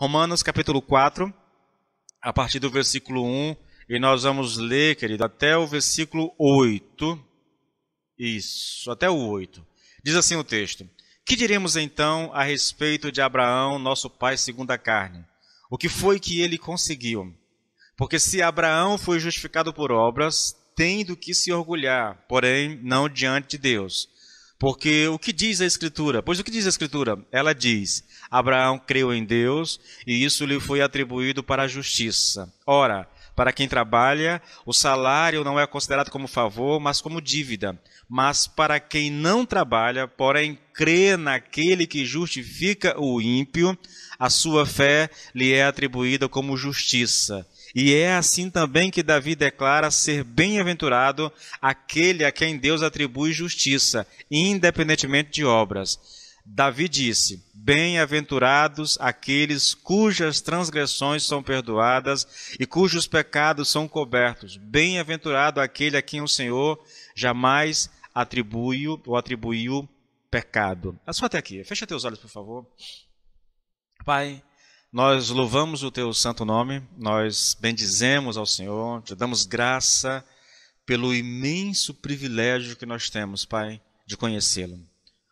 Romanos capítulo 4, a partir do versículo 1, e nós vamos ler, querido, até o versículo 8. Isso, até o 8. Diz assim o texto: Que diremos então a respeito de Abraão, nosso pai segundo a carne? O que foi que ele conseguiu? Porque se Abraão foi justificado por obras, tem do que se orgulhar, porém não diante de Deus. Porque o que diz a Escritura? Pois o que diz a Escritura? Ela diz: Abraão creu em Deus e isso lhe foi atribuído para a justiça. Ora, para quem trabalha, o salário não é considerado como favor, mas como dívida. Mas para quem não trabalha, porém crê naquele que justifica o ímpio, a sua fé lhe é atribuída como justiça. E é assim também que Davi declara ser bem-aventurado aquele a quem Deus atribui justiça, independentemente de obras. Davi disse: Bem-aventurados aqueles cujas transgressões são perdoadas e cujos pecados são cobertos. Bem-aventurado aquele a quem o Senhor jamais atribuiu pecado. Só até aqui. Fecha teus olhos, por favor. Pai, nós louvamos o teu santo nome, nós bendizemos ao Senhor, te damos graça pelo imenso privilégio que nós temos, Pai, de conhecê-lo.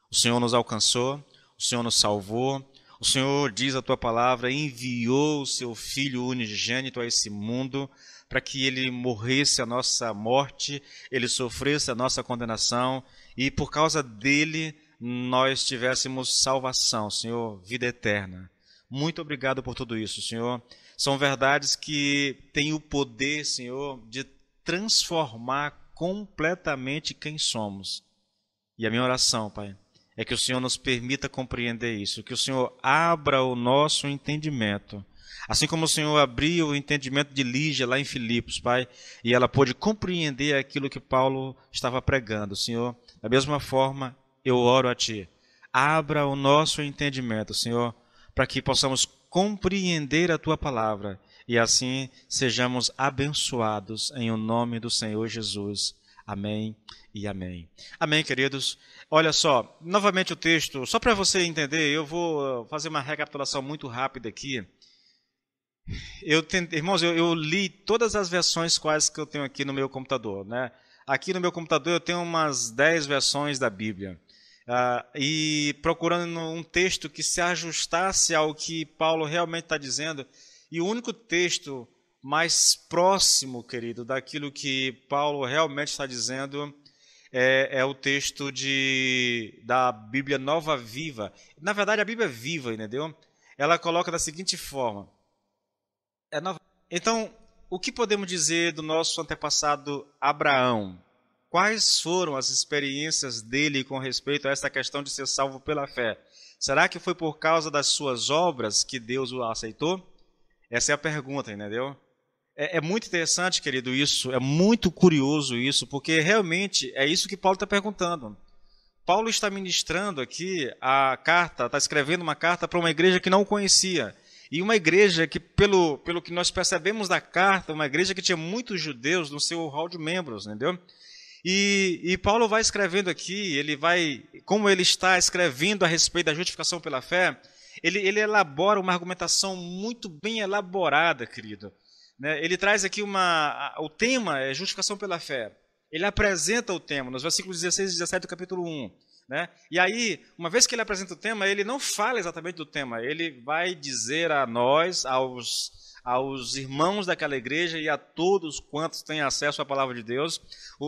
O Senhor nos alcançou, o Senhor nos salvou, o Senhor, diz a tua palavra, enviou o seu Filho unigênito a esse mundo para que ele morresse a nossa morte, ele sofresse a nossa condenação e por causa dele nós tivéssemos salvação, Senhor, vida eterna. Muito obrigado por tudo isso, Senhor. São verdades que têm o poder, Senhor, de transformar completamente quem somos. E a minha oração, Pai, é que o Senhor nos permita compreender isso, que o Senhor abra o nosso entendimento. Assim como o Senhor abriu o entendimento de Lígia lá em Filipos, Pai, e ela pôde compreender aquilo que Paulo estava pregando, Senhor. Da mesma forma, eu oro a Ti. Abra o nosso entendimento, Senhor, para que possamos compreender a Tua palavra e assim sejamos abençoados em o nome do Senhor Jesus. Amém e amém. Amém, queridos. Olha só, novamente o texto, só para você entender, eu vou fazer uma recapitulação muito rápida aqui. Irmãos, eu li todas as versões quais que eu tenho aqui no meu computador, né? Aqui no meu computador eu tenho umas 10 versões da Bíblia. E procurando um texto que se ajustasse ao que Paulo realmente está dizendo. E o único texto mais próximo, querido, daquilo que Paulo realmente está dizendo é o texto da Bíblia Nova Viva. Na verdade, a Bíblia é viva, entendeu? Ela coloca da seguinte forma. Então, o que podemos dizer do nosso antepassado Abraão? Quais foram as experiências dele com respeito a essa questão de ser salvo pela fé? Será que foi por causa das suas obras que Deus o aceitou? Essa é a pergunta, entendeu? É muito interessante, querido, isso. É muito curioso isso, porque realmente é isso que Paulo está perguntando. Paulo está ministrando aqui a carta, está escrevendo uma carta para uma igreja que não o conhecia. E uma igreja que, pelo que nós percebemos da carta, uma igreja que tinha muitos judeus no seu hall de membros, entendeu? E Paulo vai escrevendo aqui, como ele está escrevendo a respeito da justificação pela fé, ele elabora uma argumentação muito bem elaborada, querido. Né? Ele traz aqui o tema é justificação pela fé. Ele apresenta o tema nos versículos 16 e 17 do capítulo 1. Né? E aí, uma vez que ele apresenta o tema, ele não fala exatamente do tema, ele vai dizer a nós, aos irmãos daquela igreja e a todos quantos têm acesso à palavra de Deus,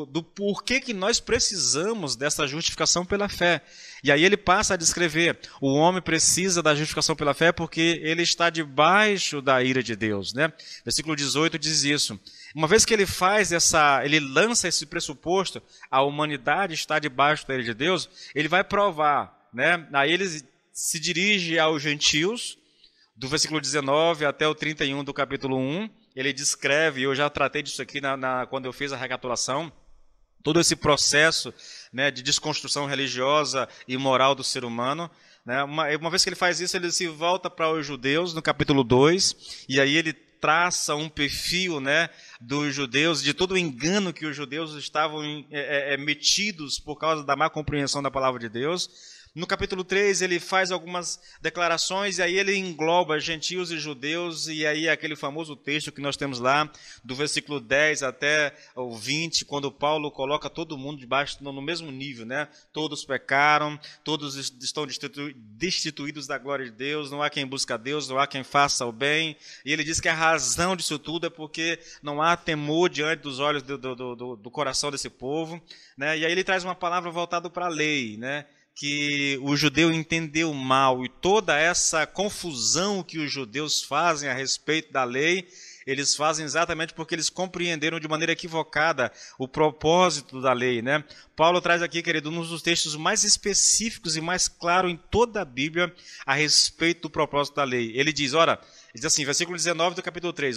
do porquê que nós precisamos dessa justificação pela fé. E aí ele passa a descrever, o homem precisa da justificação pela fé porque ele está debaixo da ira de Deus. Né? Versículo 18 diz isso. Uma vez que ele ele lança esse pressuposto, a humanidade está debaixo da ira de Deus, ele vai provar. Né? Aí ele se dirige aos gentios, do versículo 19 até o 31 do capítulo 1, ele descreve, eu já tratei disso aqui quando eu fiz a recapitulação, todo esse processo, né, de desconstrução religiosa e moral do ser humano. Né? Uma vez que ele faz isso, ele se volta para os judeus, no capítulo 2, e aí ele traça um perfil, né, dos judeus, de todo o engano que os judeus estavam metidos por causa da má compreensão da palavra de Deus. No capítulo 3, ele faz algumas declarações, e aí ele engloba gentios e judeus, e aí aquele famoso texto que nós temos lá, do versículo 10 até o 20, quando Paulo coloca todo mundo debaixo, no mesmo nível, né? Todos pecaram, todos estão destituídos da glória de Deus, não há quem busque a Deus, não há quem faça o bem, e ele diz que a razão disso tudo é porque não há temor diante dos olhos do coração desse povo, né? E aí ele traz uma palavra voltada para a lei, né? Que o judeu entendeu mal, e toda essa confusão que os judeus fazem a respeito da lei, eles fazem exatamente porque eles compreenderam de maneira equivocada o propósito da lei, né? Paulo traz aqui, querido, um dos textos mais específicos e mais claros em toda a Bíblia a respeito do propósito da lei. Ele diz, diz assim, versículo 19 do capítulo 3,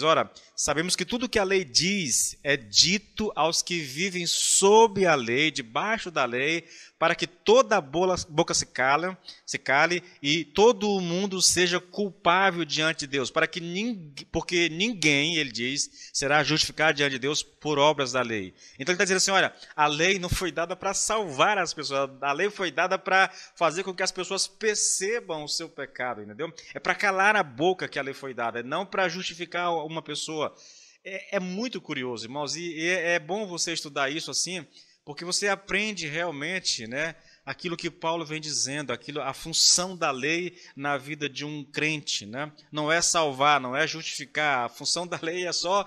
sabemos que tudo que a lei diz é dito aos que vivem sob a lei, debaixo da lei, para que toda a boca se cale e todo o mundo seja culpável diante de Deus, porque ninguém, ele diz, será justificado diante de Deus por obras da lei. Então ele está dizendo assim, a lei não foi dada para salvar as pessoas, a lei foi dada para fazer com que as pessoas percebam o seu pecado, entendeu? É para calar a boca que a lei foi dada, não para justificar uma pessoa. É muito curioso, irmãos, e é bom você estudar isso assim, porque você aprende realmente, né, aquilo que Paulo vem dizendo, a função da lei na vida de um crente, né? Não é salvar, não é justificar, a função da lei é só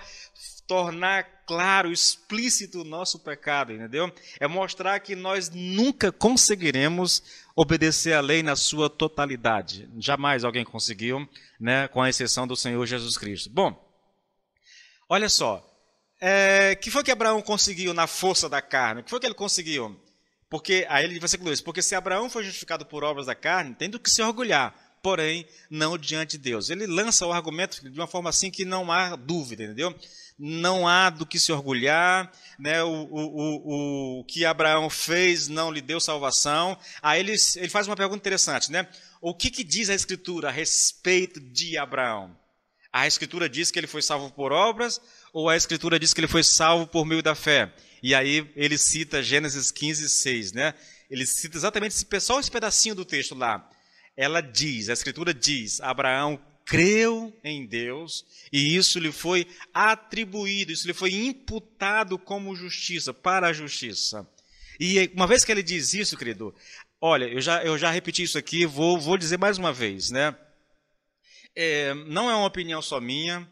tornar claro, explícito o nosso pecado, entendeu? É mostrar que nós nunca conseguiremos obedecer a lei na sua totalidade. Jamais alguém conseguiu, né, com a exceção do Senhor Jesus Cristo. Bom, olha só. Que foi que Abraão conseguiu na força da carne? O que foi que ele conseguiu? Porque, aí ele versículo 2, porque se Abraão foi justificado por obras da carne, tem do que se orgulhar, porém, não diante de Deus. Ele lança o argumento de uma forma assim que não há dúvida, entendeu? Não há do que se orgulhar, né? O que Abraão fez não lhe deu salvação. Aí ele faz uma pergunta interessante, né? O que diz a Escritura a respeito de Abraão? A Escritura diz que ele foi salvo por obras, ou a Escritura diz que ele foi salvo por meio da fé? E aí ele cita Gênesis 15, 6, né? Ele cita exatamente só esse pedacinho do texto lá. A Escritura diz, Abraão creu em Deus, e isso lhe foi atribuído, isso lhe foi imputado como justiça, para a justiça. E uma vez que ele diz isso, querido, olha, eu já repeti isso aqui, vou dizer mais uma vez, né? Não é uma opinião só minha.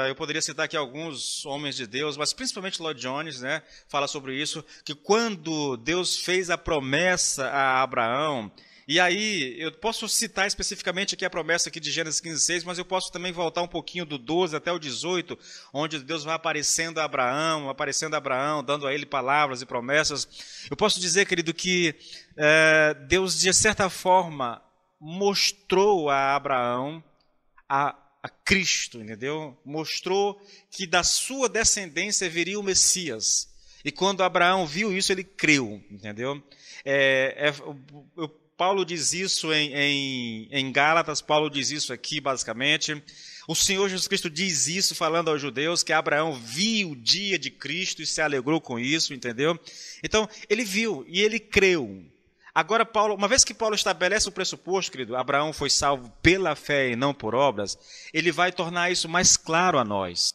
Eu poderia citar aqui alguns homens de Deus, mas principalmente Lloyd Jones, né, fala sobre isso, que quando Deus fez a promessa a Abraão, e aí eu posso citar especificamente aqui a promessa aqui de Gênesis 15:6, mas eu posso também voltar um pouquinho do 12 até o 18, onde Deus vai aparecendo a Abraão, dando a ele palavras e promessas. Eu posso dizer, querido, que Deus, de certa forma, mostrou a Abraão a Cristo, entendeu? Mostrou que da sua descendência viria o Messias. E quando Abraão viu isso, ele creu, entendeu? Paulo diz isso em Gálatas, Paulo diz isso aqui, basicamente. O Senhor Jesus Cristo diz isso falando aos judeus, que Abraão viu o dia de Cristo e se alegrou com isso, entendeu? Então, ele viu e ele creu. Agora, uma vez que Paulo estabelece o pressuposto, querido, Abraão foi salvo pela fé e não por obras, ele vai tornar isso mais claro a nós.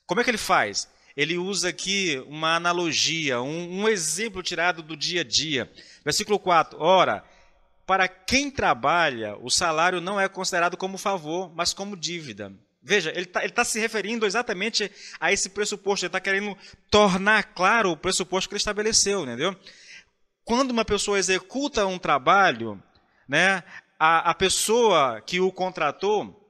Como é que ele faz? Ele usa aqui uma analogia, um exemplo tirado do dia a dia. Versículo 4, para quem trabalha, o salário não é considerado como favor, mas como dívida. Veja, ele tá se referindo exatamente a esse pressuposto, ele está querendo tornar claro o pressuposto que ele estabeleceu, entendeu? Quando uma pessoa executa um trabalho, né, a pessoa que o contratou,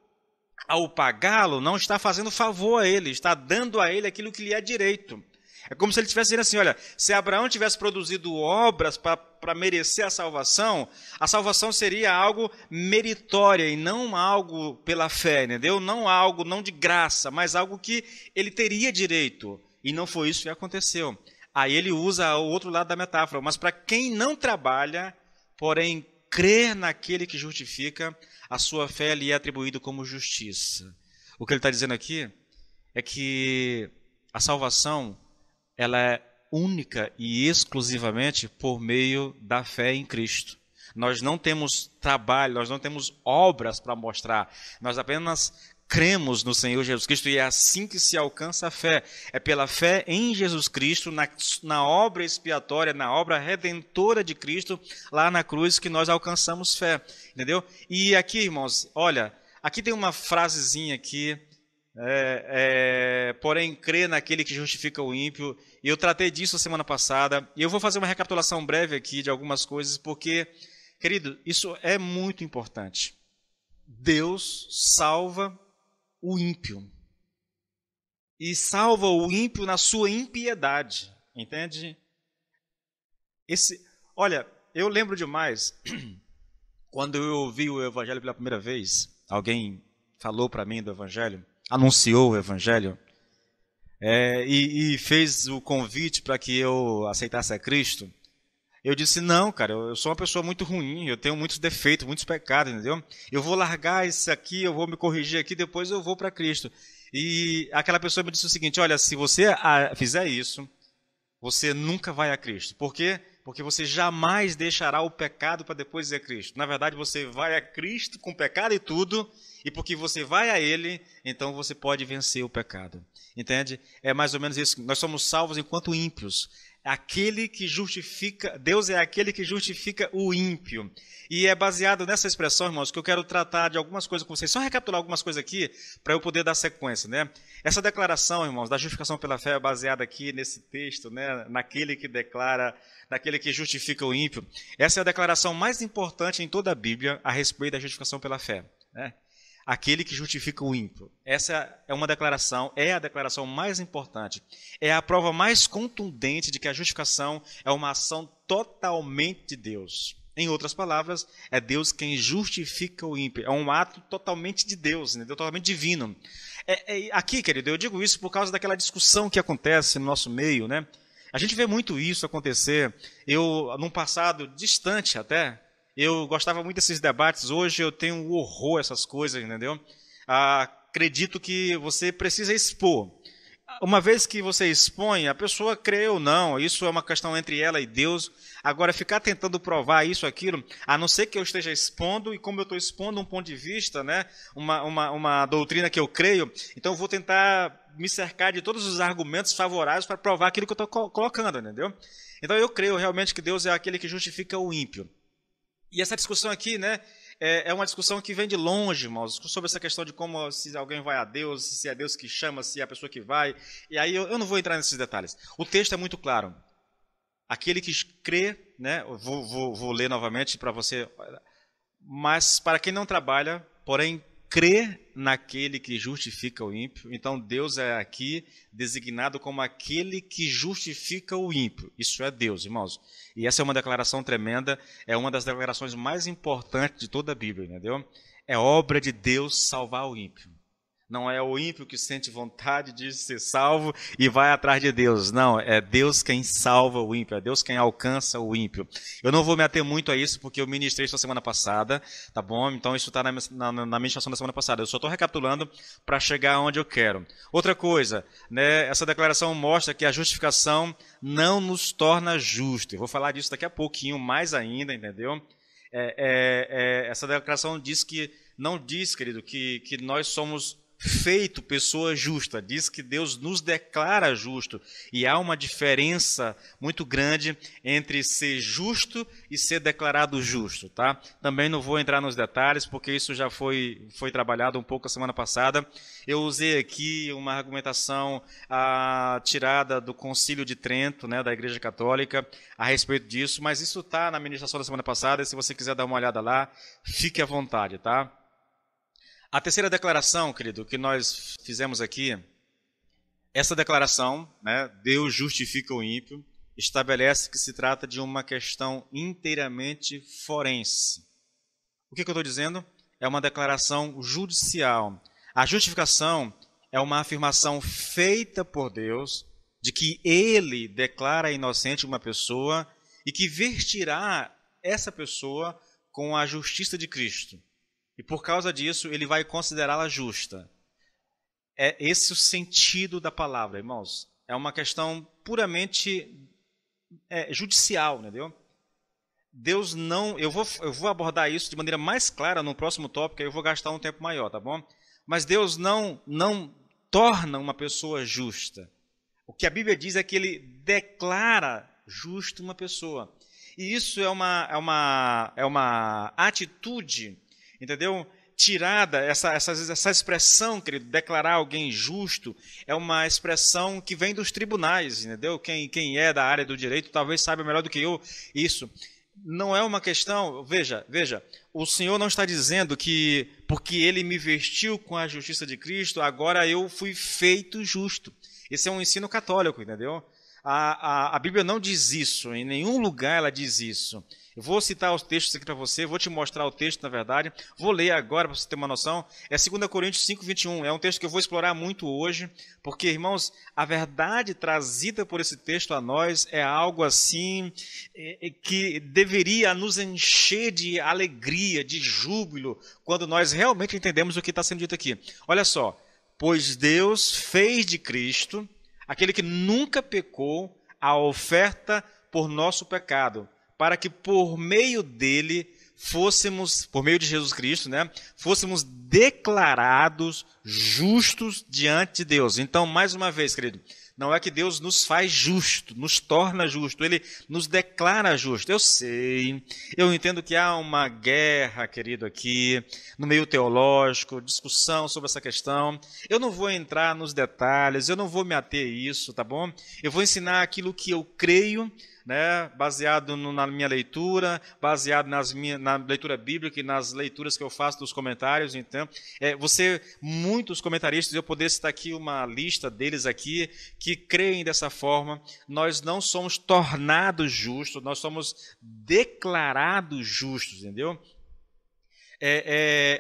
ao pagá-lo, não está fazendo favor a ele, está dando a ele aquilo que lhe é direito. É como se ele estivesse dizendo assim, olha, se Abraão tivesse produzido obras para merecer a salvação seria algo meritória e não algo pela fé, entendeu? Não de graça, mas algo que ele teria direito. E não foi isso que aconteceu. Aí ele usa o outro lado da metáfora, mas para quem não trabalha, porém crer naquele que justifica, a sua fé lhe é atribuída como justiça. O que ele está dizendo aqui é que a salvação ela é única e exclusivamente por meio da fé em Cristo. Nós não temos trabalho, nós não temos obras para mostrar. Nós apenas cremos no Senhor Jesus Cristo e é assim que se alcança a fé. É pela fé em Jesus Cristo, na obra expiatória, na obra redentora de Cristo, lá na cruz, que nós alcançamos fé. Entendeu? E aqui, irmãos, olha, aqui tem uma frasezinha aqui, porém crê naquele que justifica o ímpio. E eu tratei disso semana passada, e eu vou fazer uma recapitulação breve aqui de algumas coisas, porque, querido, isso é muito importante. Deus salva o ímpio. E salva o ímpio na sua impiedade. Entende? Olha, eu lembro demais, quando eu ouvi o Evangelho pela primeira vez, alguém falou para mim do Evangelho, anunciou o Evangelho, e fez o convite para que eu aceitasse a Cristo. Eu disse, não, cara, eu sou uma pessoa muito ruim, eu tenho muitos defeitos, muitos pecados, entendeu? Eu vou largar isso aqui, eu vou me corrigir aqui, depois eu vou para Cristo. E aquela pessoa me disse o seguinte, olha, se você fizer isso, você nunca vai a Cristo. Por quê? Porque você jamais deixará o pecado para depois ir a Cristo. Na verdade, você vai a Cristo com pecado e tudo, e porque você vai a Ele, então você pode vencer o pecado. Entende? É mais ou menos isso. Nós somos salvos enquanto ímpios. Aquele que justifica, Deus é aquele que justifica o ímpio. E é baseado nessa expressão, irmãos, que eu quero tratar de algumas coisas com vocês. Só recapitular algumas coisas aqui, para eu poder dar sequência, né? Essa declaração, irmãos, da justificação pela fé é baseada aqui nesse texto, né? Naquele que declara, naquele que justifica o ímpio. Essa é a declaração mais importante em toda a Bíblia a respeito da justificação pela fé, né? Aquele que justifica o ímpio. Essa é uma declaração, é a declaração mais importante. É a prova mais contundente de que a justificação é uma ação totalmente de Deus. Em outras palavras, é Deus quem justifica o ímpio. É um ato totalmente de Deus, né? Totalmente divino. Aqui, querido, eu digo isso por causa daquela discussão que acontece no nosso meio, né? A gente vê muito isso acontecer. Num passado distante até, eu gostava muito desses debates. Hoje eu tenho um horror a essas coisas, entendeu? Acredito que você precisa expor. Uma vez que você expõe, a pessoa crê ou não. Isso é uma questão entre ela e Deus. Agora, ficar tentando provar isso, aquilo, a não ser que eu esteja expondo, e como eu estou expondo um ponto de vista, né, uma doutrina que eu creio, então eu vou tentar me cercar de todos os argumentos favoráveis para provar aquilo que eu estou colocando, entendeu? Então eu creio realmente que Deus é aquele que justifica o ímpio. E essa discussão aqui, né, é uma discussão que vem de longe, irmãos, sobre essa questão de como, se alguém vai a Deus, se é Deus que chama, se é a pessoa que vai. E aí eu não vou entrar nesses detalhes. O texto é muito claro. Aquele que crê, né, vou ler novamente para você, mas para quem não trabalha, porém crê naquele que justifica o ímpio. Então Deus é aqui designado como aquele que justifica o ímpio. Isso é Deus, irmãos. E essa é uma declaração tremenda, é uma das declarações mais importantes de toda a Bíblia, entendeu? É obra de Deus salvar o ímpio. Não é o ímpio que sente vontade de ser salvo e vai atrás de Deus. Não, é Deus quem salva o ímpio, é Deus quem alcança o ímpio. Eu não vou me ater muito a isso, porque eu ministrei isso na semana passada, tá bom? Então isso está na ministração da semana passada. Eu só estou recapitulando para chegar onde eu quero. Outra coisa, né, essa declaração mostra que a justificação não nos torna justos. Eu vou falar disso daqui a pouquinho, mais ainda, entendeu? Essa declaração diz que, não diz, querido, que nós somos feito pessoa justa, diz que Deus nos declara justo, e há uma diferença muito grande entre ser justo e ser declarado justo, tá? Também não vou entrar nos detalhes, porque isso já foi trabalhado um pouco a semana passada. Eu usei aqui uma argumentação tirada do Concílio de Trento, né, da Igreja Católica, a respeito disso, mas isso está na ministração da semana passada, e se você quiser dar uma olhada lá, fique à vontade, tá? A terceira declaração, querido, que nós fizemos aqui, essa declaração, né, Deus justifica o ímpio, estabelece que se trata de uma questão inteiramente forense. O que eu estou dizendo? É uma declaração judicial. A justificação é uma afirmação feita por Deus de que Ele declara inocente uma pessoa e que vestirá essa pessoa com a justiça de Cristo. E por causa disso, ele vai considerá-la justa. É esse o sentido da palavra, irmãos. É uma questão puramente judicial, entendeu? Deus não... Eu vou abordar isso de maneira mais clara no próximo tópico, aí eu vou gastar um tempo maior, tá bom? Mas Deus não torna uma pessoa justa. O que a Bíblia diz é que ele declara justo uma pessoa. E isso é uma atitude, entendeu? Tirada, essa expressão, querido, declarar alguém justo, é uma expressão que vem dos tribunais, entendeu? Quem é da área do direito talvez saiba melhor do que eu isso. Não é uma questão, veja, o Senhor não está dizendo que porque Ele me vestiu com a justiça de Cristo, agora eu fui feito justo. Esse é um ensino católico, entendeu? A Bíblia não diz isso, em nenhum lugar ela diz isso. Eu vou citar os textos aqui para você, vou te mostrar o texto, na verdade. Vou ler agora para você ter uma noção. É 2 Coríntios 5, 21. É um texto que eu vou explorar muito hoje, porque, irmãos, a verdade trazida por esse texto a nós é algo assim que deveria nos encher de alegria, de júbilo, quando nós realmente entendemos o que está sendo dito aqui. Olha só. Pois Deus fez de Cristo, aquele que nunca pecou, a oferta por nosso pecado, para que por meio dele por meio de Jesus Cristo, né, fôssemos declarados justos diante de Deus. Então, mais uma vez, querido, não é que Deus nos faz justo, nos torna justo, Ele nos declara justo. Eu sei, eu entendo que há uma guerra, querido, aqui, no meio teológico, discussão sobre essa questão. Eu não vou entrar nos detalhes, eu não vou me ater a isso, tá bom? Eu vou ensinar aquilo que eu creio, né, baseado na minha leitura, baseado na leitura bíblica e nas leituras que eu faço dos comentários. Então, muitos comentaristas, eu poderia citar aqui uma lista deles aqui, que creem dessa forma. Nós não somos tornados justos, nós somos declarados justos, entendeu?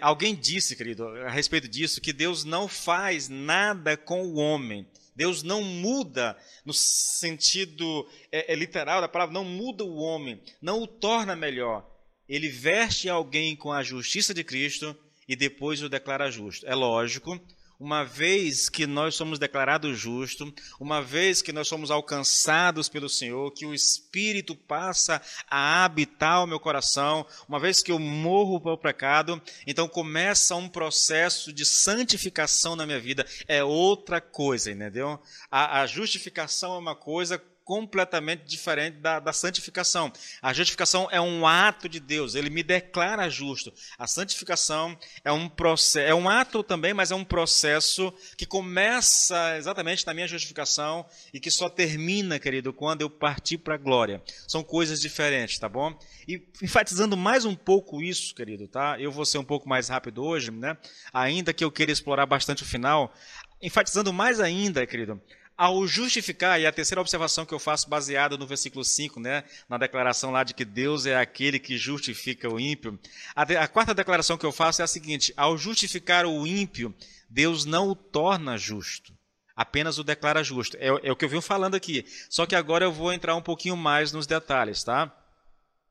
Alguém disse, querido, a respeito disso, que Deus não faz nada com o homem. Deus não muda, no sentido literal da palavra, não muda o homem, não o torna melhor. Ele veste alguém com a justiça de Cristo e depois o declara justo. É lógico, uma vez que nós somos declarados justos, uma vez que nós somos alcançados pelo Senhor, que o Espírito passa a habitar o meu coração, uma vez que eu morro para o pecado, então começa um processo de santificação na minha vida. É outra coisa, entendeu? A justificação é uma coisa completamente diferente da santificação. A justificação é um ato de Deus, Ele me declara justo. A santificação é um processo, é um ato também, mas é um processo que começa exatamente na minha justificação e que só termina, querido, quando eu partir para a glória. São coisas diferentes, tá bom? E enfatizando mais um pouco isso, querido, tá? Eu vou ser um pouco mais rápido hoje, né? Ainda que eu queira explorar bastante o final, enfatizando mais ainda, querido, ao justificar, e a terceira observação que eu faço baseada no versículo 5, né, na declaração lá de que Deus é aquele que justifica o ímpio, a quarta declaração que eu faço é a seguinte: ao justificar o ímpio, Deus não o torna justo, apenas o declara justo. É o que eu venho falando aqui, só que agora eu vou entrar um pouquinho mais nos detalhes, tá?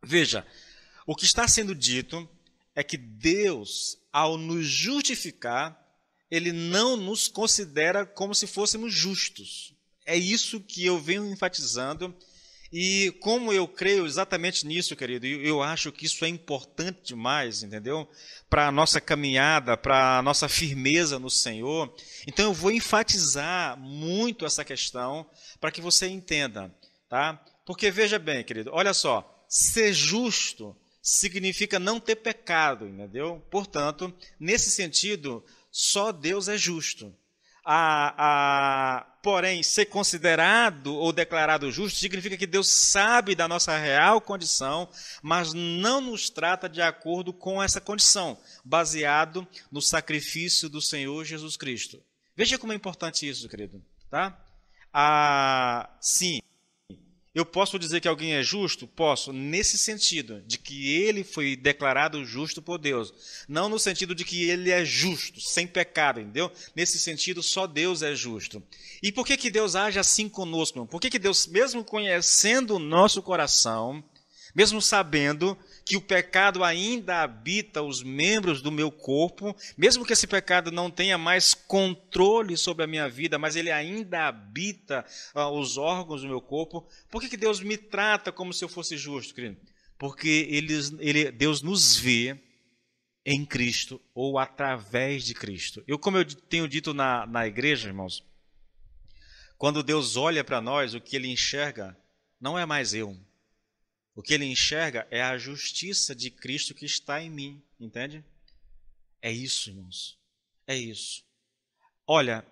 Veja, o que está sendo dito é que Deus, ao nos justificar, Ele não nos considera como se fôssemos justos. É isso que eu venho enfatizando. E como eu creio exatamente nisso, querido, eu acho que isso é importante demais, entendeu? Para a nossa caminhada, para a nossa firmeza no Senhor. Então eu vou enfatizar muito essa questão para que você entenda, tá? Porque veja bem, querido, olha só, ser justo significa não ter pecado, entendeu? Portanto, nesse sentido, só Deus é justo. Porém, ser considerado ou declarado justo significa que Deus sabe da nossa real condição, mas não nos trata de acordo com essa condição, baseado no sacrifício do Senhor Jesus Cristo. Veja como é importante isso, querido. Tá? Sim, eu posso dizer que alguém é justo? Posso, nesse sentido, de que ele foi declarado justo por Deus. Não no sentido de que ele é justo, sem pecado, entendeu? Nesse sentido, só Deus é justo. E por que Deus age assim conosco? Por que Deus, mesmo conhecendo o nosso coração, mesmo sabendo que o pecado ainda habita os membros do meu corpo, mesmo que esse pecado não tenha mais controle sobre a minha vida, mas ele ainda habita os órgãos do meu corpo, por que Deus me trata como se eu fosse justo, querido? Porque Deus nos vê em Cristo ou através de Cristo. Como eu tenho dito na igreja, irmãos, quando Deus olha para nós, o que Ele enxerga não é mais eu. O que Ele enxerga é a justiça de Cristo que está em mim, entende? É isso, irmãos. É isso. Olha,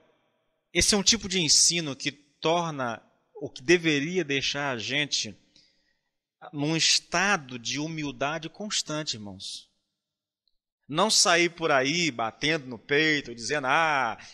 esse é um tipo de ensino que torna o que deveria deixar a gente num estado de humildade constante, irmãos. Não sair por aí batendo no peito, dizendo,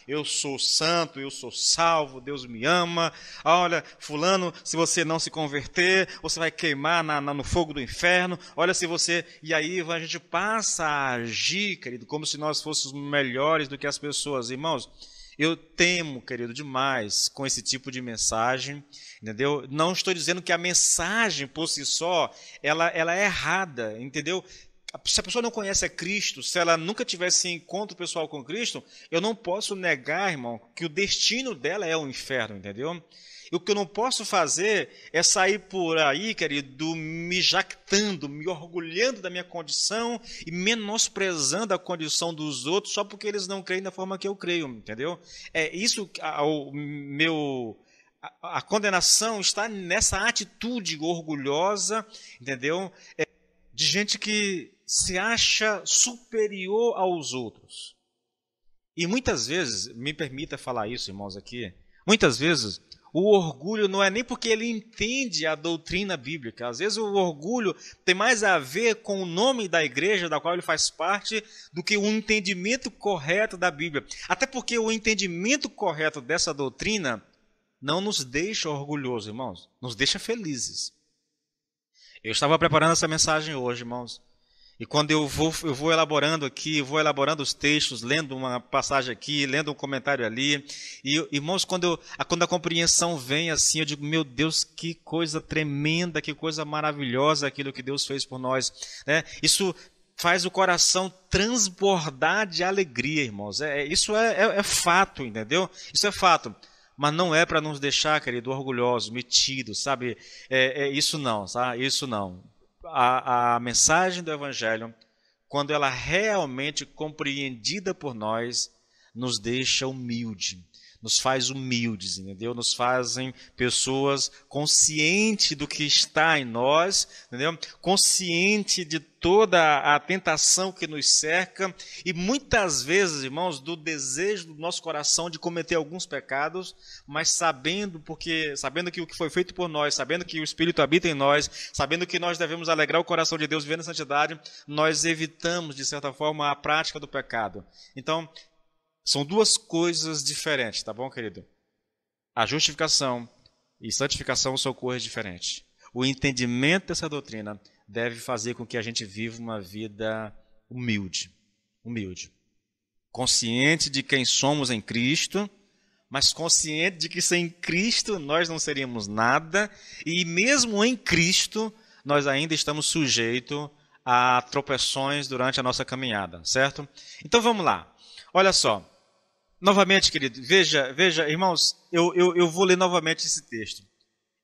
eu sou santo, eu sou salvo, Deus me ama. Olha, fulano, se você não se converter, você vai queimar no fogo do inferno. Olha, se você... E aí a gente passa a agir, querido, como se nós fôssemos melhores do que as pessoas. Irmãos, eu temo, querido, demais com esse tipo de mensagem, entendeu? Não estou dizendo que a mensagem por si só, ela é errada, entendeu? Se a pessoa não conhece a Cristo, se ela nunca tivesse encontro pessoal com Cristo, eu não posso negar, irmão, que o destino dela é o inferno, entendeu? E o que eu não posso fazer é sair por aí, querido, me jactando, me orgulhando da minha condição e menosprezando a condição dos outros só porque eles não creem da forma que eu creio, entendeu? É isso, a condenação está nessa atitude orgulhosa, entendeu? De gente que se acha superior aos outros. E muitas vezes, me permita falar isso, irmãos, aqui, muitas vezes o orgulho não é nem porque ele entende a doutrina bíblica. Às vezes o orgulho tem mais a ver com o nome da igreja da qual ele faz parte do que o entendimento correto da Bíblia. Até porque o entendimento correto dessa doutrina não nos deixa orgulhosos, irmãos, nos deixa felizes. Eu estava preparando essa mensagem hoje, irmãos, e quando eu vou elaborando aqui, vou elaborando os textos, lendo uma passagem aqui, lendo um comentário ali, e irmãos, quando a compreensão vem assim, eu digo, meu Deus, que coisa tremenda, que coisa maravilhosa aquilo que Deus fez por nós, né? Isso faz o coração transbordar de alegria, irmãos, isso é fato, entendeu? Isso é fato. Mas não é para nos deixar, querido, orgulhosos, metidos, sabe? Isso não, sabe? Isso não. A mensagem do Evangelho, quando ela realmente compreendida por nós, nos deixa humilde, nos faz humildes, entendeu? Nos fazem pessoas conscientes do que está em nós, entendeu? Consciente de toda a tentação que nos cerca e muitas vezes, irmãos, do desejo do nosso coração de cometer alguns pecados, mas sabendo que o que foi feito por nós, sabendo que o Espírito habita em nós, sabendo que nós devemos alegrar o coração de Deus vivendo em santidade, nós evitamos, de certa forma, a prática do pecado. Então, são duas coisas diferentes, tá bom, querido? A justificação e santificação são coisas diferentes. O entendimento dessa doutrina deve fazer com que a gente viva uma vida humilde. Consciente de quem somos em Cristo, mas consciente de que sem Cristo nós não seríamos nada, e mesmo em Cristo nós ainda estamos sujeitos a tropeções durante a nossa caminhada, certo? Então vamos lá. Olha só. Novamente, querido, veja, irmãos, eu vou ler novamente esse texto.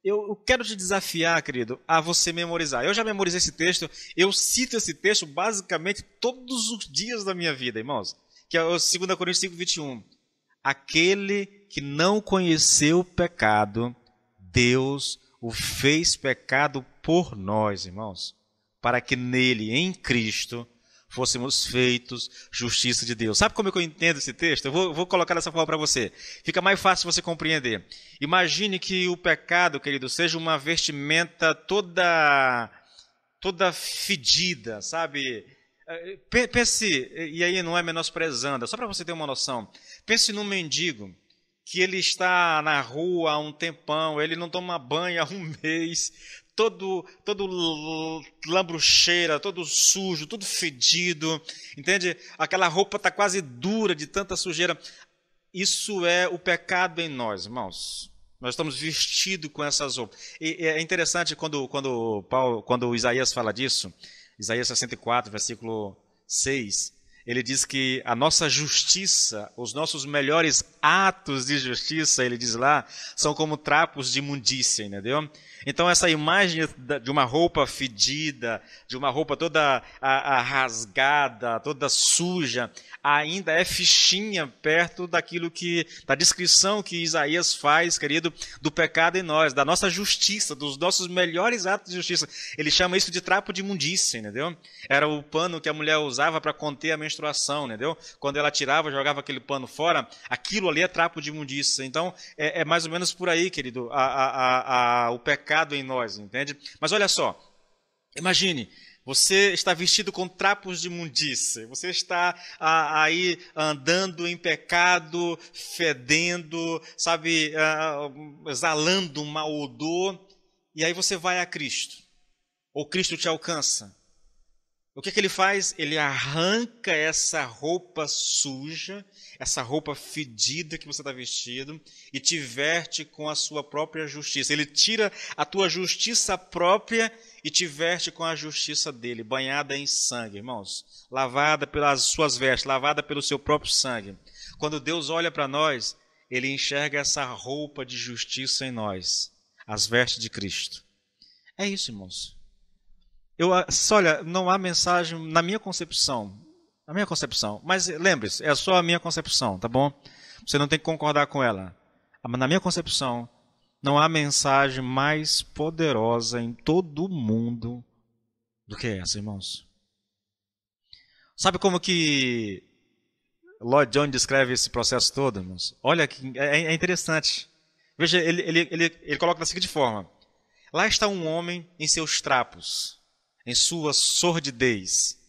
Eu quero te desafiar, querido, a você memorizar. Eu já memorizei esse texto, eu cito esse texto basicamente todos os dias da minha vida, irmãos. Que é o 2 Coríntios 5:21. Aquele que não conheceu o pecado, Deus o fez pecado por nós, irmãos. Para que nele, em Cristo, fôssemos feitos justiça de Deus. Sabe como é que eu entendo esse texto? Eu vou colocar dessa forma para você. Fica mais fácil você compreender. Imagine que o pecado, querido, seja uma vestimenta toda fedida, sabe? Pense, e aí não é menosprezando, só para você ter uma noção. Pense num mendigo que ele está na rua há um tempão, ele não toma banho há um mês, todo lambrucheira, todo sujo, tudo fedido, entende? Aquela roupa está quase dura de tanta sujeira. Isso é o pecado em nós, irmãos. Nós estamos vestidos com essas roupas. E é interessante quando Isaías fala disso, Isaías 64, versículo 6, ele diz que a nossa justiça, os nossos melhores atos de justiça, ele diz lá, são como trapos de imundícia, entendeu? Então essa imagem de uma roupa fedida, de uma roupa toda rasgada, toda suja, ainda é fichinha perto daquilo da descrição que Isaías faz, querido, do pecado em nós, da nossa justiça, dos nossos melhores atos de justiça. Ele chama isso de trapo de imundícia, entendeu? Era o pano que a mulher usava para conter a menstruação, entendeu? Quando ela tirava, jogava aquele pano fora, aquilo ali é trapo de imundícia. Então, é mais ou menos por aí, querido, o pecado em nós, entende? Mas olha só, imagine, você está vestido com trapos de imundícia, você está aí andando em pecado, fedendo, sabe, exalando um mau odor, e aí você vai a Cristo, ou Cristo te alcança. O que ele faz? Ele arranca essa roupa suja, essa roupa fedida que você está vestido e te veste com a sua própria justiça. Ele tira a tua justiça própria e te veste com a justiça dele, banhada em sangue, irmãos. Lavada pelas suas vestes, lavada pelo seu próprio sangue. Quando Deus olha para nós, ele enxerga essa roupa de justiça em nós, as vestes de Cristo. É isso, irmãos. Olha, não há mensagem na minha concepção, mas lembre-se, é só a minha concepção, tá bom? Você não tem que concordar com ela. Mas na minha concepção, não há mensagem mais poderosa em todo o mundo do que essa, irmãos. Sabe como que Lloyd Jones descreve esse processo todo, irmãos? Olha, que é interessante. Veja, ele coloca da seguinte forma. Lá está um homem em seus trapos, em sua sordidez.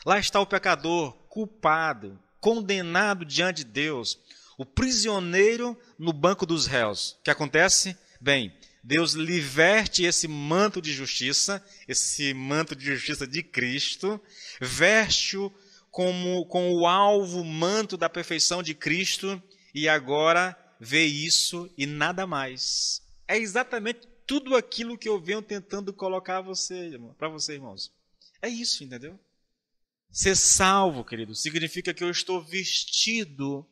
Lá está o pecador, culpado, condenado diante de Deus, o prisioneiro no banco dos réus. O que acontece? Bem, Deus liberte esse manto de justiça de Cristo, veste-o com o alvo, manto da perfeição de Cristo, e agora vê isso e nada mais. É exatamente tudo aquilo que eu venho tentando colocar para você, irmãos. É isso, entendeu? Ser salvo, querido, significa que eu estou vestido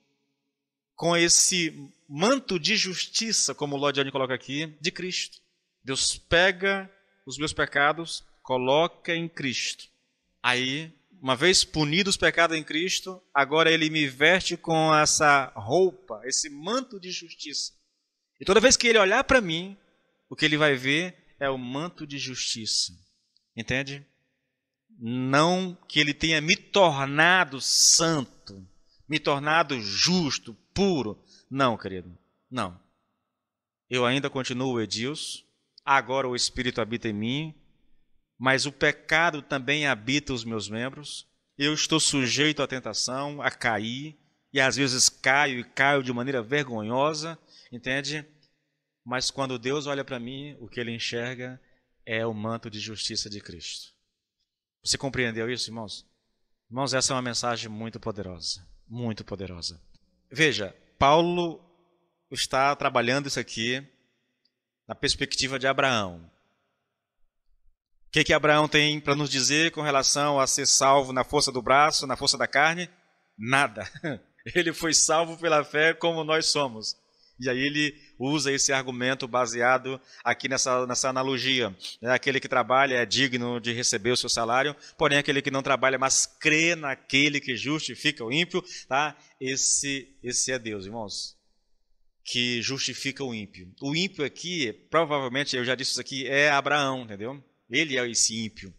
com esse manto de justiça, como o Lloyd Jones coloca aqui, de Cristo. Deus pega os meus pecados, coloca em Cristo. Aí, uma vez punidos os pecados em Cristo, agora ele me veste com essa roupa, esse manto de justiça. E toda vez que ele olhar para mim, o que ele vai ver é o manto de justiça. Entende? Não que ele tenha me tornado santo, me tornado justo, puro. Não, querido, não. Eu ainda continuo Edilson, agora o Espírito habita em mim, mas o pecado também habita os meus membros. Eu estou sujeito à tentação, a cair, e às vezes caio de maneira vergonhosa, entende? Mas quando Deus olha para mim, o que ele enxerga é o manto de justiça de Cristo. Você compreendeu isso, irmãos? Irmãos, essa é uma mensagem muito poderosa, muito poderosa. Veja, Paulo está trabalhando isso aqui na perspectiva de Abraão. O que Abraão tem para nos dizer com relação a ser salvo na força do braço, na força da carne? Nada. Ele foi salvo pela fé como nós somos. E aí ele usa esse argumento baseado aqui nessa analogia. Aquele que trabalha é digno de receber o seu salário, porém aquele que não trabalha, mas crê naquele que justifica o ímpio, tá? Esse é Deus, irmãos, que justifica o ímpio. O ímpio aqui, provavelmente, eu já disse isso aqui, é Abraão, entendeu? Ele é esse ímpio.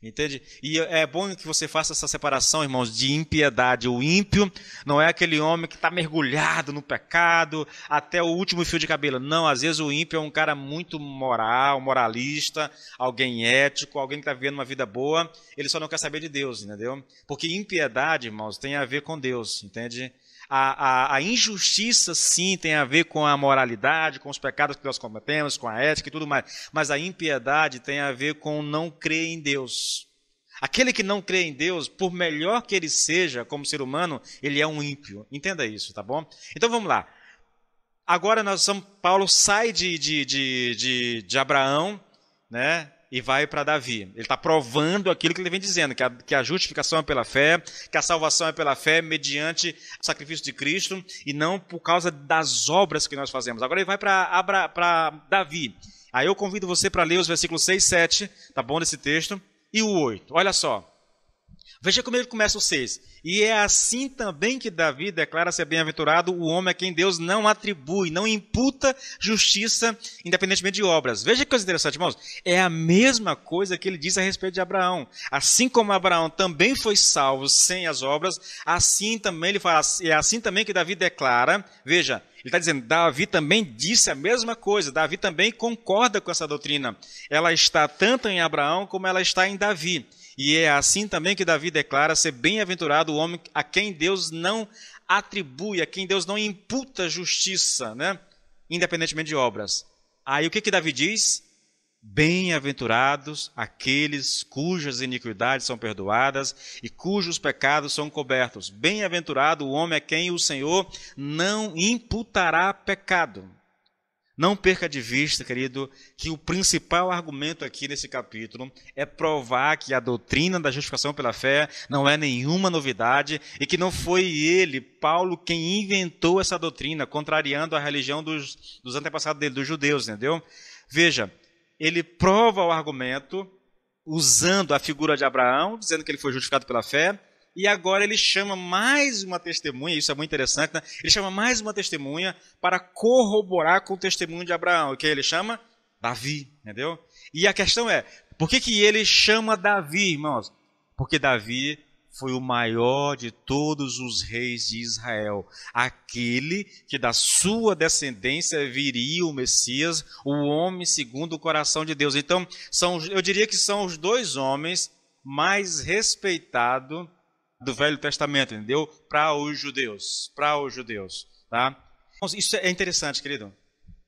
Entende? E é bom que você faça essa separação, irmãos, de impiedade. O ímpio não é aquele homem que está mergulhado no pecado até o último fio de cabelo. Não, às vezes o ímpio é um cara muito moral, moralista, alguém ético, alguém que está vivendo uma vida boa. Ele só não quer saber de Deus, entendeu? Porque impiedade, irmãos, tem a ver com Deus, entende? A injustiça, sim, tem a ver com a moralidade, com os pecados que nós cometemos, com a ética e tudo mais. Mas a impiedade tem a ver com não crer em Deus. Aquele que não crê em Deus, por melhor que ele seja como ser humano, ele é um ímpio. Entenda isso, tá bom? Então vamos lá. Agora Paulo sai de Abraão, né? e vai para Davi. Ele está provando aquilo que ele vem dizendo, que a justificação é pela fé, que a salvação é pela fé mediante o sacrifício de Cristo e não por causa das obras que nós fazemos. Agora ele vai para Davi. Aí eu convido você para ler os versículos 6 e 7, tá bom, desse texto, e o 8. Olha só. Veja como ele começa o 6. E é assim também que Davi declara ser bem-aventurado o homem a quem Deus não atribui, não imputa justiça independentemente de obras. Veja que coisa interessante, irmãos. É a mesma coisa que ele diz a respeito de Abraão. Assim como Abraão também foi salvo sem as obras, assim também ele fala, é assim também que Davi declara. Veja, ele está dizendo, Davi também disse a mesma coisa. Davi também concorda com essa doutrina. Ela está tanto em Abraão como ela está em Davi. E é assim também que Davi declara ser bem-aventurado o homem a quem Deus não atribui, a quem Deus não imputa justiça, né? Independentemente de obras. Aí o que Davi diz? Bem-aventurados aqueles cujas iniquidades são perdoadas e cujos pecados são cobertos. Bem-aventurado o homem a quem o Senhor não imputará pecado. Não perca de vista, querido, que o principal argumento aqui nesse capítulo é provar que a doutrina da justificação pela fé não é nenhuma novidade e que não foi ele, Paulo, quem inventou essa doutrina, contrariando a religião dos antepassados dele, dos judeus, entendeu? Veja, ele prova o argumento usando a figura de Abraão, dizendo que ele foi justificado pela fé, e agora ele chama mais uma testemunha, isso é muito interessante, né? Ele chama mais uma testemunha para corroborar com o testemunho de Abraão. O que ele chama? Davi, entendeu? E a questão é, por que ele chama Davi, irmãos? Porque Davi foi o maior de todos os reis de Israel. Aquele que da sua descendência viria o Messias, o homem segundo o coração de Deus. Então, eu diria que são os dois homens mais respeitados do Velho Testamento, entendeu? Para os judeus, tá? Isso é interessante, querido.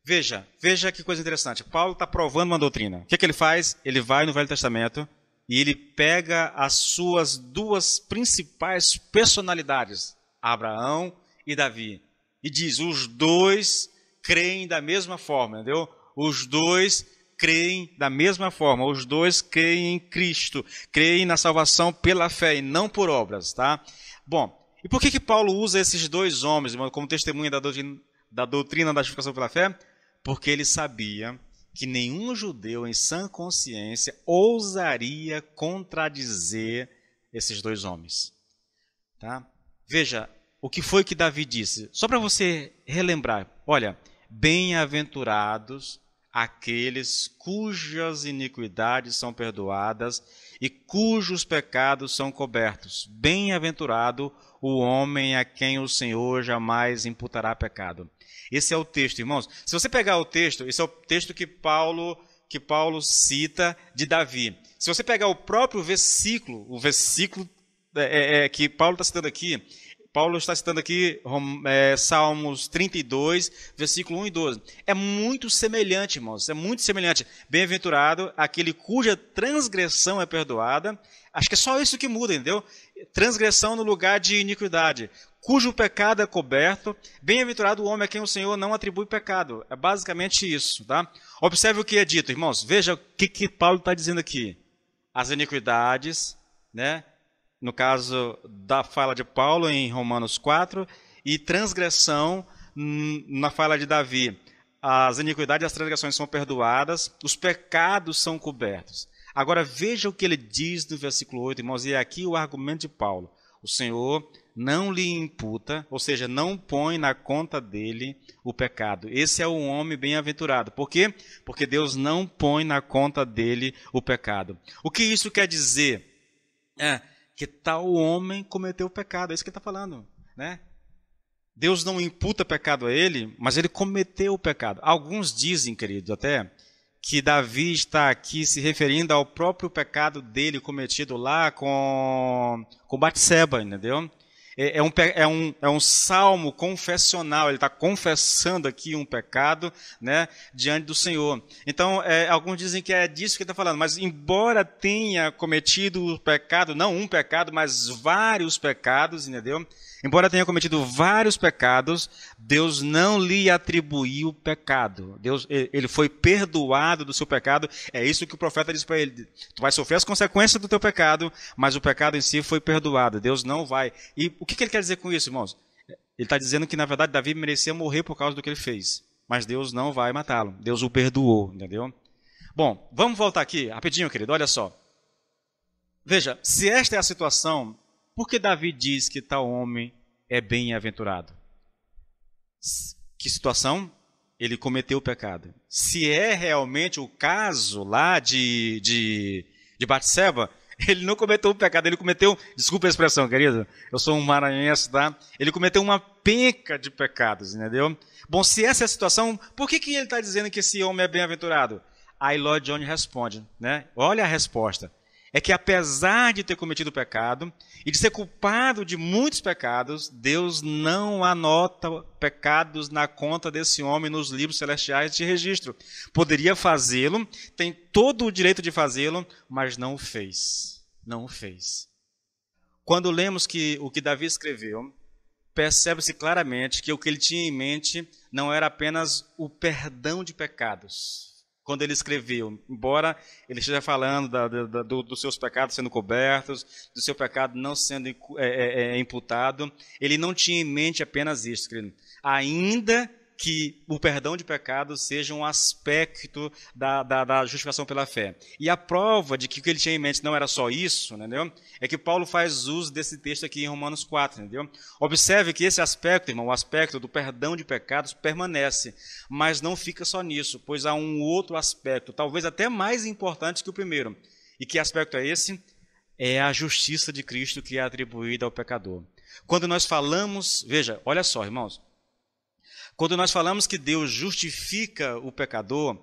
Veja que coisa interessante. Paulo está provando uma doutrina. O que ele faz? Ele vai no Velho Testamento e ele pega as suas duas principais personalidades, Abraão e Davi, e diz, os dois creem da mesma forma, entendeu? Os dois creem da mesma forma, os dois creem em Cristo, creem na salvação pela fé e não por obras, tá? Bom, e por que Paulo usa esses dois homens como testemunha da doutrina da justificação pela fé? Porque ele sabia que nenhum judeu em sã consciência ousaria contradizer esses dois homens, tá? Veja, o que foi que Davi disse? Só para você relembrar, olha, bem-aventurados aqueles cujas iniquidades são perdoadas e cujos pecados são cobertos. Bem-aventurado o homem a quem o Senhor jamais imputará pecado. Esse é o texto, irmãos. Se você pegar o texto, esse é o texto que Paulo cita de Davi. Se você pegar o próprio versículo, que Paulo está citando aqui, Salmos 32, versículo 1 e 12. É muito semelhante, irmãos, é muito semelhante. Bem-aventurado aquele cuja transgressão é perdoada. Acho que é só isso que muda, entendeu? Transgressão no lugar de iniquidade. Cujo pecado é coberto. Bem-aventurado o homem a quem o Senhor não atribui pecado. É basicamente isso, tá? Observe o que é dito, irmãos. Veja o que Paulo está dizendo aqui. As iniquidades, né? No caso da fala de Paulo em Romanos 4, e transgressão na fala de Davi. As iniquidades e as transgressões são perdoadas, os pecados são cobertos. Agora veja o que ele diz no versículo 8, irmãos, e é aqui o argumento de Paulo. O Senhor não lhe imputa, ou seja, não põe na conta dele o pecado. Esse é o homem bem-aventurado. Por quê? Porque Deus não põe na conta dele o pecado. O que isso quer dizer? Que tal homem cometeu o pecado, é isso que ele está falando, né? Deus não imputa pecado a ele, mas ele cometeu o pecado. Alguns dizem, querido, até, que Davi está aqui se referindo ao próprio pecado dele cometido lá com Batseba, entendeu? É um salmo confessional, ele está confessando aqui um pecado, né, diante do Senhor. Então, alguns dizem que é disso que ele está falando, mas embora tenha cometido o pecado, não um pecado, mas vários pecados, entendeu? Embora tenha cometido vários pecados, Deus não lhe atribuiu o pecado. Ele foi perdoado do seu pecado. É isso que o profeta diz para ele. Tu vai sofrer as consequências do teu pecado, mas o pecado em si foi perdoado. Deus não vai. E o que ele quer dizer com isso, irmãos? Ele está dizendo que, na verdade, Davi merecia morrer por causa do que ele fez. Mas Deus não vai matá-lo. Deus o perdoou, entendeu? Bom, vamos voltar aqui, rapidinho, querido. Olha só. Veja, se esta é a situação, por que Davi diz que tal homem é bem-aventurado? Que situação? Ele cometeu o pecado. Se é realmente o caso lá de Batseba, ele não cometeu o pecado, ele cometeu, desculpa a expressão, querido, eu sou um maranhense, tá? Ele cometeu uma penca de pecados, entendeu? Bom, se essa é a situação, por que ele está dizendo que esse homem é bem-aventurado? Aí Lloyd Jones responde, né? Olha a resposta. É que apesar de ter cometido o pecado e de ser culpado de muitos pecados, Deus não anota pecados na conta desse homem nos livros celestiais de registro. Poderia fazê-lo, tem todo o direito de fazê-lo, mas não o fez. Não o fez. Quando lemos o que Davi escreveu, percebe-se claramente que o que ele tinha em mente não era apenas o perdão de pecados. Quando ele escreveu, embora ele esteja falando dos seus pecados sendo cobertos, do seu pecado não sendo imputado, ele não tinha em mente apenas isso, querido. Ainda que o perdão de pecados seja um aspecto da justificação pela fé. E a prova de que o que ele tinha em mente não era só isso, entendeu? É que Paulo faz uso desse texto aqui em Romanos 4, entendeu? Observe que esse aspecto, irmão, o aspecto do perdão de pecados permanece, mas não fica só nisso, pois há um outro aspecto, talvez até mais importante que o primeiro. E que aspecto é esse? É a justiça de Cristo que é atribuída ao pecador. Quando nós falamos, veja, olha só, irmãos, quando nós falamos que Deus justifica o pecador,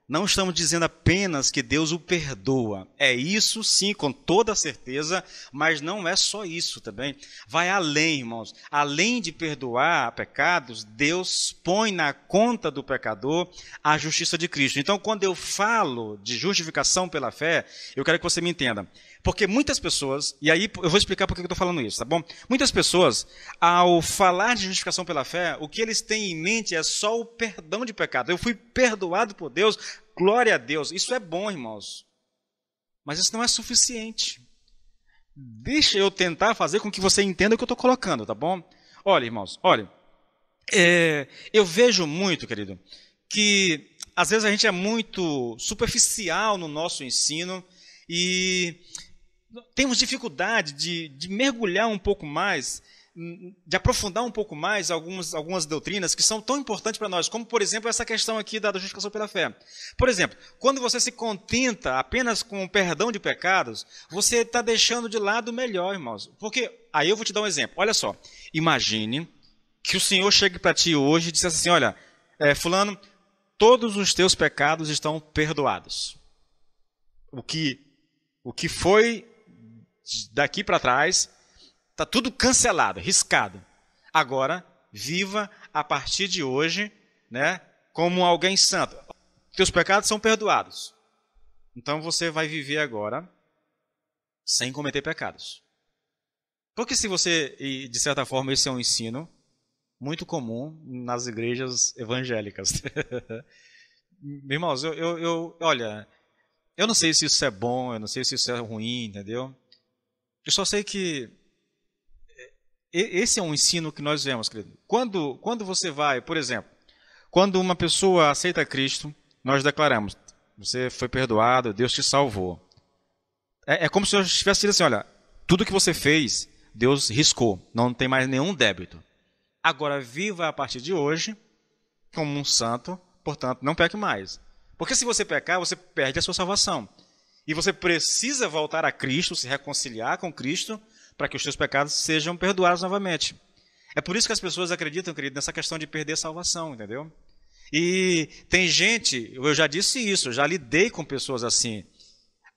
não estamos dizendo apenas que Deus o perdoa. É isso sim, com toda certeza, mas não é só isso também. Vai além, irmãos. Além de perdoar pecados, Deus põe na conta do pecador a justiça de Cristo. Então, quando eu falo de justificação pela fé, eu quero que você me entenda. Porque muitas pessoas, e aí eu vou explicar por que eu estou falando isso, tá bom? Muitas pessoas, ao falar de justificação pela fé, o que eles têm em mente é só o perdão de pecado. Eu fui perdoado por Deus, glória a Deus. Isso é bom, irmãos. Mas isso não é suficiente. Deixa eu tentar fazer com que você entenda o que eu estou colocando, tá bom? Olha, irmãos, olha. Eu vejo muito, querido, que às vezes a gente é muito superficial no nosso ensino e temos dificuldade de mergulhar um pouco mais, de aprofundar um pouco mais algumas doutrinas que são tão importantes para nós, como, por exemplo, essa questão aqui da justificação pela fé. Por exemplo, quando você se contenta apenas com o perdão de pecados, você está deixando de lado o melhor, irmãos. Porque, aí eu vou te dar um exemplo. Olha só, imagine que o Senhor chegue para ti hoje e dissesse assim, olha, fulano, todos os teus pecados estão perdoados. O que foi daqui para trás, está tudo cancelado, riscado. Agora, viva a partir de hoje, né, como alguém santo. Teus pecados são perdoados. Então você vai viver agora sem cometer pecados. Porque se você, e de certa forma, esse é um ensino muito comum nas igrejas evangélicas. Irmãos, olha, eu não sei se isso é bom, eu não sei se isso é ruim, entendeu? Eu só sei que esse é um ensino que nós vemos, querido. Quando você vai, por exemplo, quando uma pessoa aceita Cristo, nós declaramos, você foi perdoado, Deus te salvou. É como se eu tivesse dito assim, olha, tudo que você fez, Deus riscou, não tem mais nenhum débito. Agora viva a partir de hoje como um santo, portanto, não peque mais. Porque se você pecar, você perde a sua salvação. E você precisa voltar a Cristo, se reconciliar com Cristo, para que os seus pecados sejam perdoados novamente. É por isso que as pessoas acreditam, querido, nessa questão de perder a salvação, entendeu? E tem gente, eu já disse isso, eu já lidei com pessoas assim.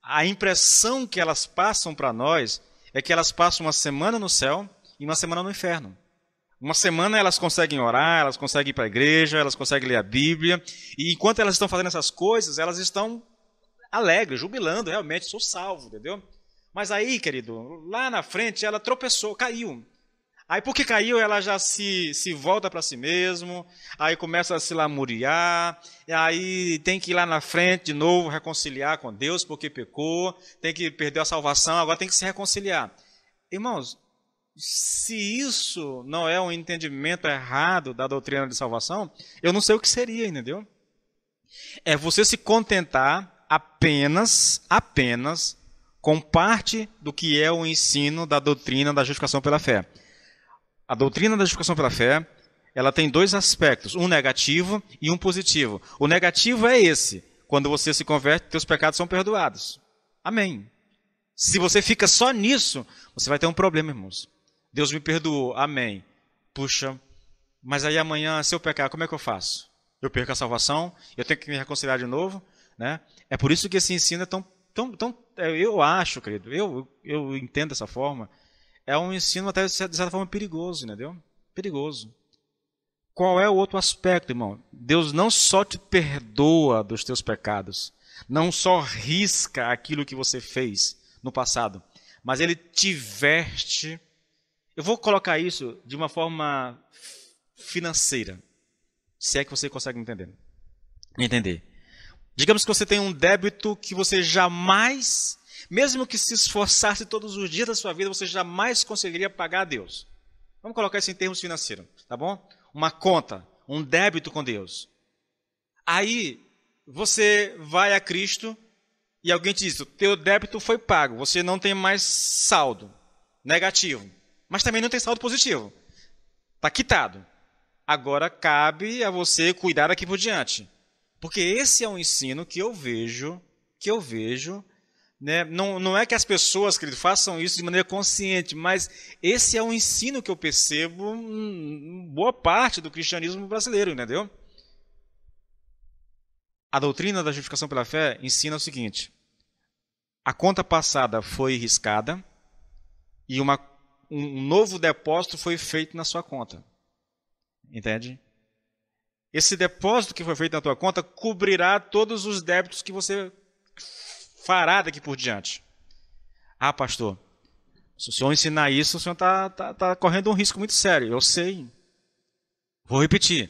A impressão que elas passam para nós é que elas passam uma semana no céu e uma semana no inferno. Uma semana elas conseguem orar, elas conseguem ir para a igreja, elas conseguem ler a Bíblia, e enquanto elas estão fazendo essas coisas, elas estão alegres, jubilando, realmente, sou salvo, entendeu? Mas aí, querido, lá na frente ela tropeçou, caiu. Aí porque caiu, ela já se volta para si mesmo, aí começa a se lamuriar, e aí tem que ir lá na frente de novo reconciliar com Deus porque pecou, tem que perder a salvação, agora tem que se reconciliar. Irmãos, se isso não é um entendimento errado da doutrina de salvação, eu não sei o que seria, entendeu? É você se contentar apenas com parte do que é o ensino da doutrina da justificação pela fé. A doutrina da justificação pela fé, ela tem dois aspectos, um negativo e um positivo. O negativo é esse, quando você se converte, teus pecados são perdoados. Amém. Se você fica só nisso, você vai ter um problema, irmãos. Deus me perdoou, amém. Puxa, mas aí amanhã, se eu pecar, como é que eu faço? Eu perco a salvação, eu tenho que me reconciliar de novo, né? É por isso que esse ensino é tão eu acho, querido, eu entendo dessa forma, é um ensino até de certa forma perigoso, entendeu? Perigoso. Qual é o outro aspecto, irmão? Deus não só te perdoa dos teus pecados, não só risca aquilo que você fez no passado, mas Ele te veste. Eu vou colocar isso de uma forma financeira, se é que você consegue entender. Digamos que você tem um débito que você jamais, mesmo que se esforçasse todos os dias da sua vida, você jamais conseguiria pagar a Deus. Vamos colocar isso em termos financeiros, tá bom? Uma conta, um débito com Deus. Aí, você vai a Cristo e alguém te diz, o teu débito foi pago, você não tem mais saldo negativo, mas também não tem saldo positivo. Está quitado. Agora cabe a você cuidar daqui por diante. Porque esse é um ensino que eu vejo, né? Não é que as pessoas, querido, façam isso de maneira consciente, mas esse é um ensino que eu percebo em boa parte do cristianismo brasileiro, entendeu? A doutrina da justificação pela fé ensina o seguinte: a conta passada foi riscada e um novo depósito foi feito na sua conta. Entende? Esse depósito que foi feito na tua conta cobrirá todos os débitos que você fará daqui por diante. Ah, pastor, se o senhor ensinar isso, o senhor está correndo um risco muito sério. Eu sei. Vou repetir.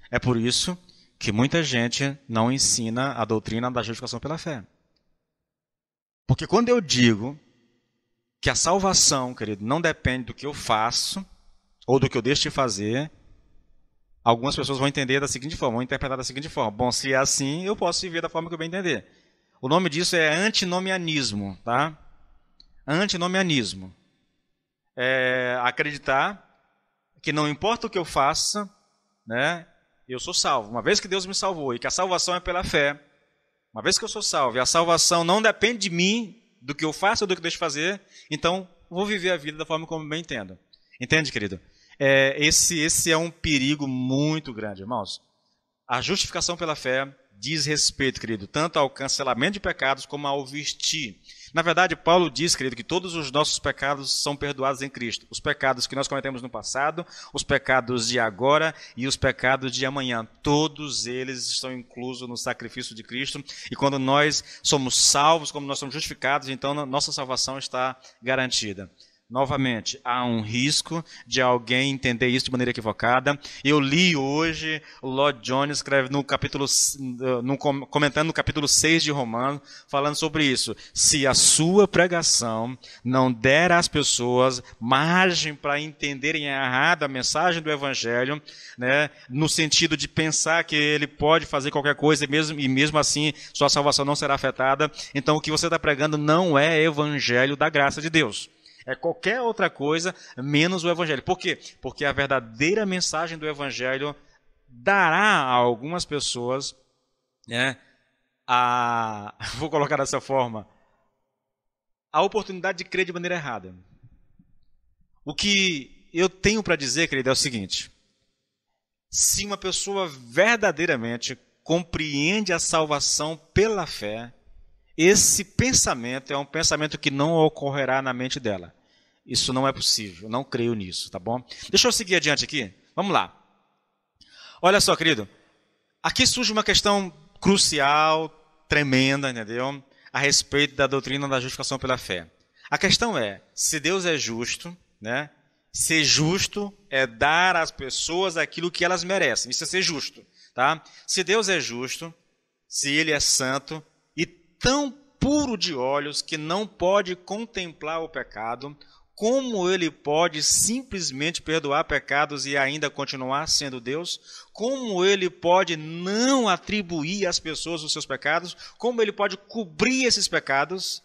É por isso que muita gente não ensina a doutrina da justificação pela fé. Porque quando eu digo que a salvação, querido, não depende do que eu faço ou do que eu deixo de fazer, algumas pessoas vão entender da seguinte forma, vão interpretar da seguinte forma: bom, se é assim, eu posso viver da forma que eu bem entender. O nome disso é antinomianismo, tá? Antinomianismo. É acreditar que não importa o que eu faça, né, eu sou salvo. Uma vez que Deus me salvou e que a salvação é pela fé, uma vez que eu sou salvo e a salvação não depende de mim, do que eu faço ou do que eu deixo de fazer, então vou viver a vida da forma como eu bem entendo. Entende, querido? Esse é um perigo muito grande, irmãos. A justificação pela fé diz respeito, querido, tanto ao cancelamento de pecados como ao vestir. Na verdade, Paulo diz, querido, que todos os nossos pecados são perdoados em Cristo. Os pecados que nós cometemos no passado, os pecados de agora e os pecados de amanhã. Todos eles estão inclusos no sacrifício de Cristo. E quando nós somos salvos, como nós somos justificados, então nossa salvação está garantida. Novamente, há um risco de alguém entender isso de maneira equivocada. Eu li hoje, o Lloyd Jones escreve comentando no capítulo 6 de Romanos, falando sobre isso. Se a sua pregação não der às pessoas margem para entenderem errado a mensagem do Evangelho, né, no sentido de pensar que ele pode fazer qualquer coisa e mesmo assim sua salvação não será afetada, então o que você está pregando não é Evangelho da graça de Deus. É qualquer outra coisa menos o Evangelho. Por quê? Porque a verdadeira mensagem do Evangelho dará a algumas pessoas, né, vou colocar dessa forma, a oportunidade de crer de maneira errada. O que eu tenho para dizer, querido, é o seguinte: se uma pessoa verdadeiramente compreende a salvação pela fé, esse pensamento é um pensamento que não ocorrerá na mente dela. Isso não é possível, eu não creio nisso, tá bom? Deixa eu seguir adiante aqui, vamos lá. Olha só, querido, aqui surge uma questão crucial, tremenda, entendeu? A respeito da doutrina da justificação pela fé. A questão é, se Deus é justo, né? Ser justo é dar às pessoas aquilo que elas merecem. Isso é ser justo, tá? Se Deus é justo, se Ele é santo e tão puro de olhos que não pode contemplar o pecado, como Ele pode simplesmente perdoar pecados e ainda continuar sendo Deus? Como Ele pode não atribuir às pessoas os seus pecados? Como Ele pode cobrir esses pecados?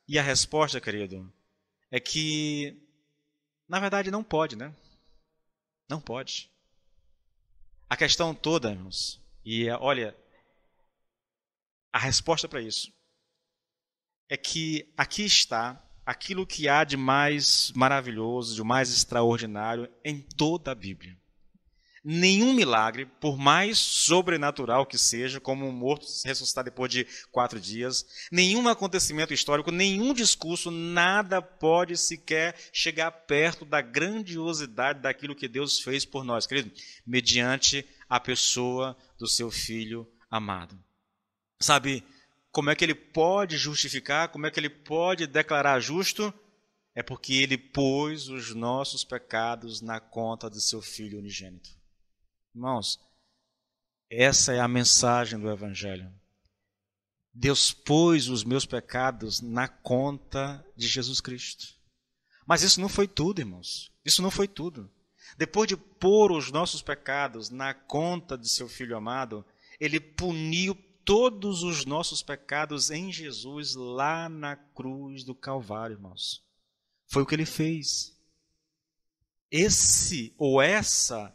E a resposta, querido, é que na verdade, não pode, né? Não pode. A questão toda, irmãos, e olha, a resposta para isso é que aqui está aquilo que há de mais maravilhoso, de mais extraordinário em toda a Bíblia. Nenhum milagre, por mais sobrenatural que seja, como um morto ressuscitar depois de 4 dias, nenhum acontecimento histórico, nenhum discurso, nada pode sequer chegar perto da grandiosidade daquilo que Deus fez por nós, querido, mediante a pessoa do seu Filho amado. Sabe como é que ele pode justificar, como é que ele pode declarar justo? É porque ele pôs os nossos pecados na conta do seu Filho unigênito. Irmãos, essa é a mensagem do Evangelho. Deus pôs os meus pecados na conta de Jesus Cristo. Mas isso não foi tudo, irmãos. Isso não foi tudo. Depois de pôr os nossos pecados na conta de seu Filho amado, Ele puniu todos os nossos pecados em Jesus lá na cruz do Calvário, irmãos. Foi o que Ele fez. Esse ou essa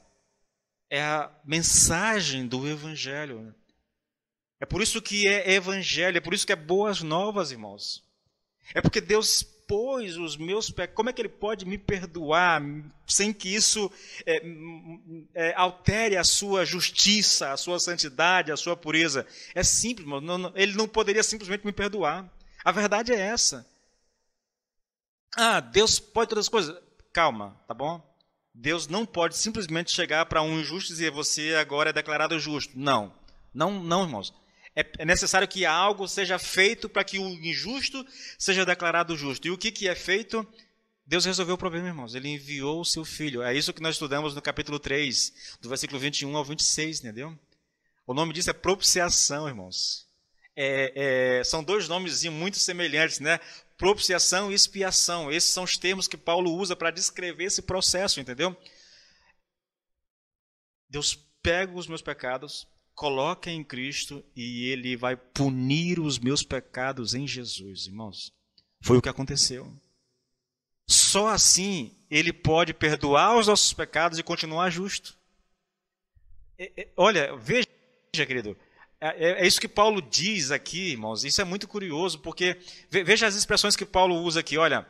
é a mensagem do Evangelho. É por isso que é Evangelho, é por isso que é boas novas, irmãos. É porque Deus pôs os meus pecados. Como é que Ele pode me perdoar sem que isso altere a sua justiça, a sua santidade, a sua pureza? É simples, irmão. Ele não poderia simplesmente me perdoar. A verdade é essa. Ah, Deus pode todas as coisas. Calma, tá bom? Deus não pode simplesmente chegar para um injusto e dizer, você agora é declarado justo. Não, irmãos. É necessário que algo seja feito para que o injusto seja declarado justo. E o que é feito? Deus resolveu o problema, irmãos. Ele enviou o seu Filho. É isso que nós estudamos no capítulo 3, do versículo 21 ao 26, entendeu? O nome disso é propiciação, irmãos. São dois nomes muito semelhantes, né? Propiciação e expiação. Esses são os termos que Paulo usa para descrever esse processo, entendeu? Deus pega os meus pecados, coloca em Cristo e Ele vai punir os meus pecados em Jesus, irmãos. Foi o que aconteceu. Só assim Ele pode perdoar os nossos pecados e continuar justo. Olha, veja, querido. É isso que Paulo diz aqui, irmãos. Isso é muito curioso, porque veja as expressões que Paulo usa aqui. Olha,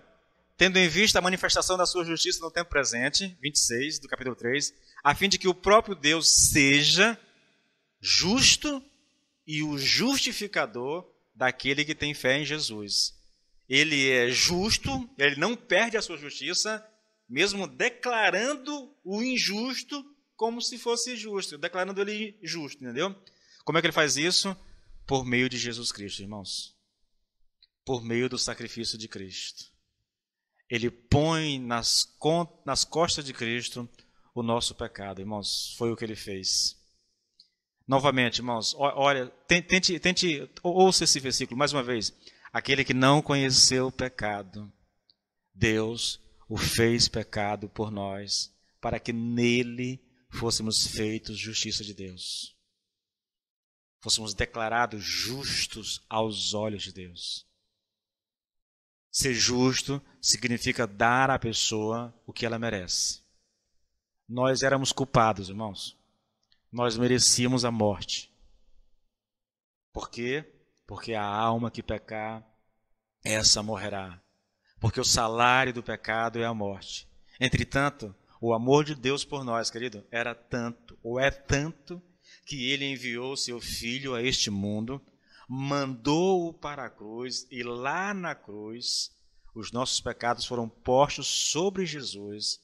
tendo em vista a manifestação da sua justiça no tempo presente, 26 do capítulo 3, a fim de que o próprio Deus seja justo e o justificador daquele que tem fé em Jesus. Ele é justo, ele não perde a sua justiça, mesmo declarando o injusto como se fosse justo, declarando ele justo, entendeu? Como é que ele faz isso? Por meio de Jesus Cristo, irmãos. Por meio do sacrifício de Cristo. Ele põe nas costas de Cristo o nosso pecado, irmãos. Foi o que ele fez. Novamente, irmãos, olha, ouça esse versículo mais uma vez. Aquele que não conheceu o pecado, Deus o fez pecado por nós, para que nele fôssemos feitos justiça de Deus. Fôssemos declarados justos aos olhos de Deus. Ser justo significa dar à pessoa o que ela merece. Nós éramos culpados, irmãos. Nós merecíamos a morte. Por quê? Porque a alma que pecar, essa morrerá. Porque o salário do pecado é a morte. Entretanto, o amor de Deus por nós, querido, era tanto, ou é tanto, que Ele enviou seu Filho a este mundo, mandou-o para a cruz, e lá na cruz, os nossos pecados foram postos sobre Jesus,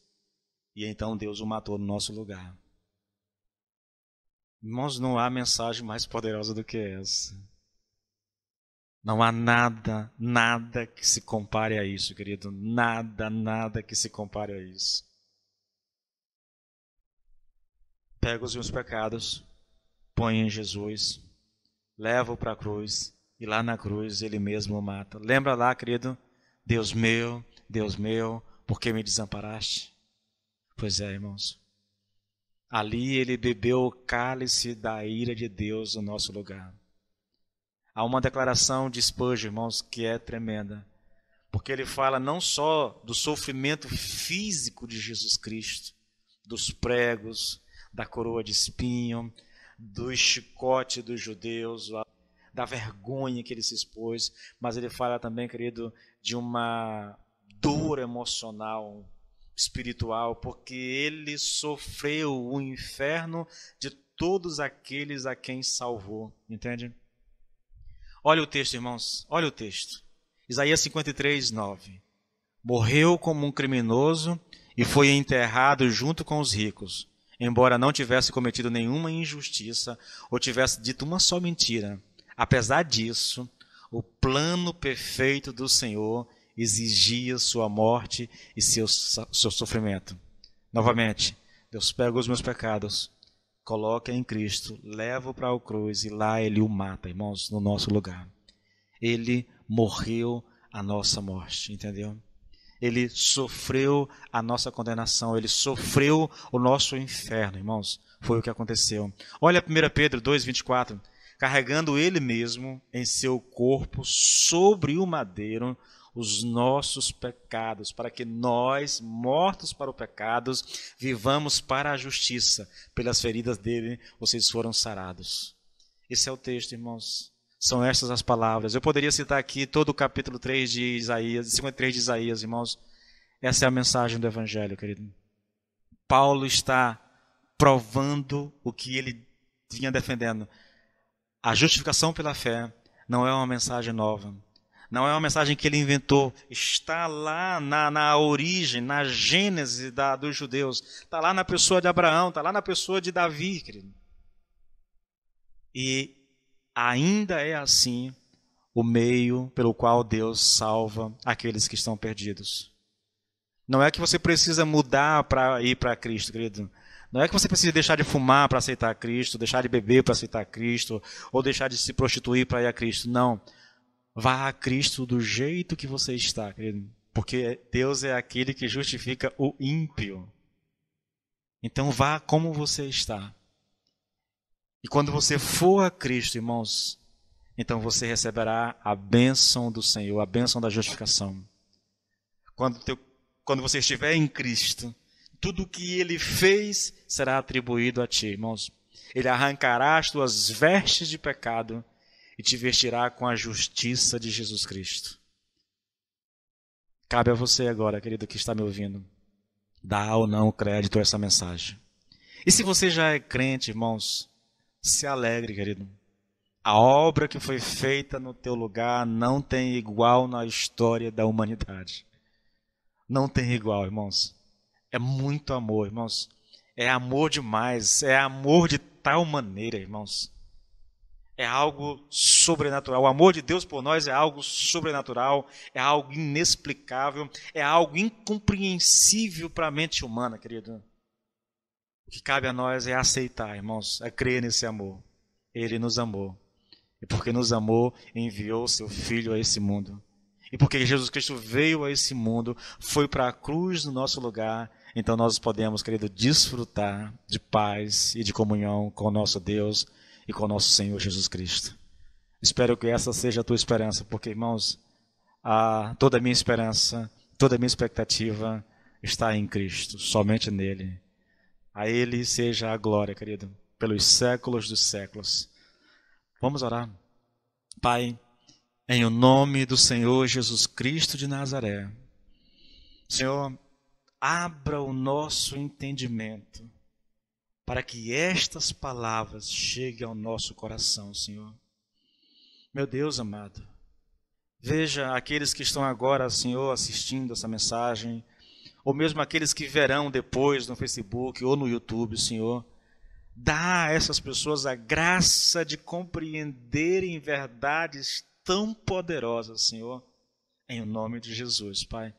e então Deus o matou no nosso lugar. Irmãos, não há mensagem mais poderosa do que essa. Não há nada que se compare a isso, querido. Nada que se compare a isso. pega os meus pecados, põe em Jesus, leva-o para a cruz, e lá na cruz ele mesmo o mata. Lembra lá, querido? Deus meu, por que me desamparaste? Pois é, irmãos. Ali ele bebeu o cálice da ira de Deus no nosso lugar. Há uma declaração de Spurgeon, irmãos, que é tremenda. Porque ele fala não só do sofrimento físico de Jesus Cristo, dos pregos, da coroa de espinho, do chicote dos judeus, da vergonha que ele se expôs, mas ele fala também, querido, de uma dor emocional, espiritual, porque ele sofreu o inferno de todos aqueles a quem salvou. Entende? Olha o texto, irmãos, olha o texto. Isaías 53, 9. Morreu como um criminoso e foi enterrado junto com os ricos, embora não tivesse cometido nenhuma injustiça ou tivesse dito uma só mentira. Apesar disso, o plano perfeito do Senhor exigia sua morte e seu sofrimento. Novamente, Deus pega os meus pecados, coloca em Cristo, leva-o para a cruz e lá ele o mata, irmãos, no nosso lugar. Ele morreu a nossa morte, entendeu? Ele sofreu a nossa condenação, ele sofreu o nosso inferno, irmãos. Foi o que aconteceu. Olha 1 Pedro 2, 24. Carregando ele mesmo em seu corpo sobre o madeiro os nossos pecados, para que nós, mortos para o pecado, vivamos para a justiça. Pelas feridas dele, vocês foram sarados. Esse é o texto, irmãos. São estas as palavras. Eu poderia citar aqui todo o capítulo 3 de Isaías, 53 de Isaías, irmãos. Essa é a mensagem do Evangelho, querido. Paulo está provando o que ele vinha defendendo. A justificação pela fé não é uma mensagem nova. Não é uma mensagem que ele inventou. Está lá na origem, na gênese dos judeus. Está lá na pessoa de Abraão, está lá na pessoa de Davi, querido. E ainda é assim o meio pelo qual Deus salva aqueles que estão perdidos. Não é que você precisa mudar para ir para Cristo, querido. Não é que você precisa deixar de fumar para aceitar Cristo, deixar de beber para aceitar Cristo, ou deixar de se prostituir para ir a Cristo. Não. Vá a Cristo do jeito que você está, querido. Porque Deus é aquele que justifica o ímpio. Então vá como você está. E quando você for a Cristo, irmãos, então você receberá a bênção do Senhor, a bênção da justificação. Quando você estiver em Cristo, tudo o que Ele fez será atribuído a ti, irmãos. Ele arrancará as tuas vestes de pecado e te vestirá com a justiça de Jesus Cristo. Cabe a você agora, querido, que está me ouvindo, dar ou não crédito a essa mensagem. E se você já é crente, irmãos, se alegre, querido. A obra que foi feita no teu lugar não tem igual na história da humanidade. Não tem igual, irmãos. É muito amor, irmãos. É amor demais. É amor de tal maneira, irmãos. É algo sobrenatural. O amor de Deus por nós é algo sobrenatural. É algo inexplicável. É algo incompreensível para a mente humana, querido. O que cabe a nós é aceitar, irmãos. É crer nesse amor. Ele nos amou. E porque nos amou, enviou seu Filho a esse mundo. E porque Jesus Cristo veio a esse mundo, foi para a cruz no nosso lugar, então nós podemos, querido, desfrutar de paz e de comunhão com o nosso Deus e com o nosso Senhor Jesus Cristo. Espero que essa seja a tua esperança, porque, irmãos, toda a minha esperança, toda a minha expectativa está em Cristo, somente nele. A Ele seja a glória, querido, pelos séculos dos séculos. Vamos orar. Pai, em o nome do Senhor Jesus Cristo de Nazaré, Senhor, abra o nosso entendimento para que estas palavras cheguem ao nosso coração, Senhor. Meu Deus amado, veja aqueles que estão agora, Senhor, assistindo essa mensagem, ou mesmo aqueles que verão depois no Facebook ou no YouTube, Senhor. Dá a essas pessoas a graça de compreenderem verdades tão poderosas, Senhor, em nome de Jesus, Pai.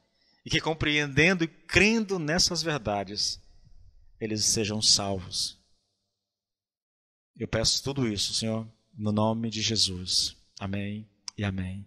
E que compreendendo e crendo nessas verdades, eles sejam salvos Eu peço tudo isso, Senhor, no nome de Jesus. Amém e amém.